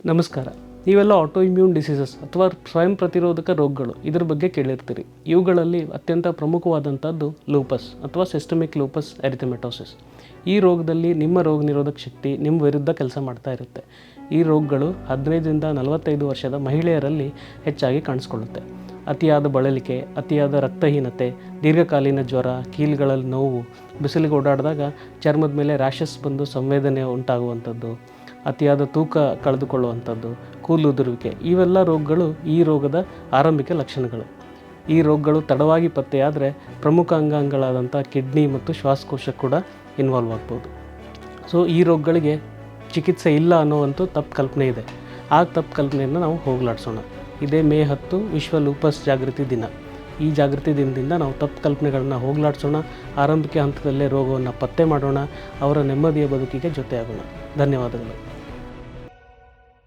ನಮಸ್ಕಾರ. ನೀವೆಲ್ಲ auto immune diseases ಅಥವಾ ಸ್ವಯಂ ಪ್ರತಿರೋಧಕ ರೋಗಗಳು ಇದರ ಬಗ್ಗೆ ಕೇಳಿರ್ತೀರಿ. ಇವುಗಳಲ್ಲಿ ಅತ್ಯಂತ ಪ್ರಮುಖವಾದಂಥದ್ದು ಲೂಪಸ್ ಅಥವಾ ಸಿಸ್ಟಮಿಕ್ ಲೂಪಸ್ ಎರಿಥೆಮೆಟೋಸಿಸ್. ಈ ರೋಗದಲ್ಲಿ ನಿಮ್ಮ ರೋಗ ನಿರೋಧಕ ಶಕ್ತಿ ನಿಮ್ಮ ವಿರುದ್ಧ ಕೆಲಸ ಮಾಡ್ತಾ ಇರುತ್ತೆ. ಈ ರೋಗಗಳು 15ರಿಂದ 45 ವರ್ಷದ ಮಹಿಳೆಯರಲ್ಲಿ ಹೆಚ್ಚಾಗಿ ಕಾಣಿಸ್ಕೊಳ್ಳುತ್ತೆ. ಅತಿಯಾದ ಬಳಲಿಕೆ, ಅತಿಯಾದ ರಕ್ತಹೀನತೆ, ದೀರ್ಘಕಾಲೀನ ಜ್ವರ, ಕೀಲುಗಳಲ್ಲಿ ನೋವು, ಬಿಸಿಲಿಗೆ ಓಡಾಡಿದಾಗ ಚರ್ಮದ ಮೇಲೆ ರ್ಯಾಷಸ್ ಬಂದು ಸಂವೇದನೆ ಉಂಟಾಗುವಂಥದ್ದು, ಅತಿಯಾದ ತೂಕ ಕಳೆದುಕೊಳ್ಳುವಂಥದ್ದು, ಕೂದಲು ಉದುರುವಿಕೆ, ಇವೆಲ್ಲ ರೋಗಗಳು ಈ ರೋಗದ ಆರಂಭಿಕ ಲಕ್ಷಣಗಳು. ಈ ರೋಗಗಳು ತಡವಾಗಿ ಪತ್ತೆಯಾದರೆ ಪ್ರಮುಖ ಅಂಗಾಂಗಗಳಾದಂಥ ಕಿಡ್ನಿ ಮತ್ತು ಶ್ವಾಸಕೋಶ ಕೂಡ ಇನ್ವಾಲ್ವ್ ಆಗ್ಬೋದು. ಸೊ ಈ ರೋಗಗಳಿಗೆ ಚಿಕಿತ್ಸೆ ಇಲ್ಲ ಅನ್ನೋವಂಥ ತಪ್ಪು ಕಲ್ಪನೆ ಇದೆ. ಆ ತಪ್ಪು ಕಲ್ಪನೆಯನ್ನು ನಾವು ಹೋಗಲಾಡಿಸೋಣ. ಇದೇ ಮೇ 10 ವಿಶ್ವ ಲೂಪಸ್ ಜಾಗೃತಿ ದಿನ. ಈ ಜಾಗೃತಿ ದಿನದಿಂದ ನಾವು ತಪ್ಪು ಕಲ್ಪನೆಗಳನ್ನ ಹೋಗಲಾಡಿಸೋಣ. ಆರಂಭಿಕ ಹಂತದಲ್ಲೇ ರೋಗವನ್ನು ಪತ್ತೆ ಮಾಡೋಣ. ಅವರ ನೆಮ್ಮದಿಯ ಬದುಕಿಗೆ ಜೊತೆಯಾಗೋಣ. ಧನ್ಯವಾದಗಳು.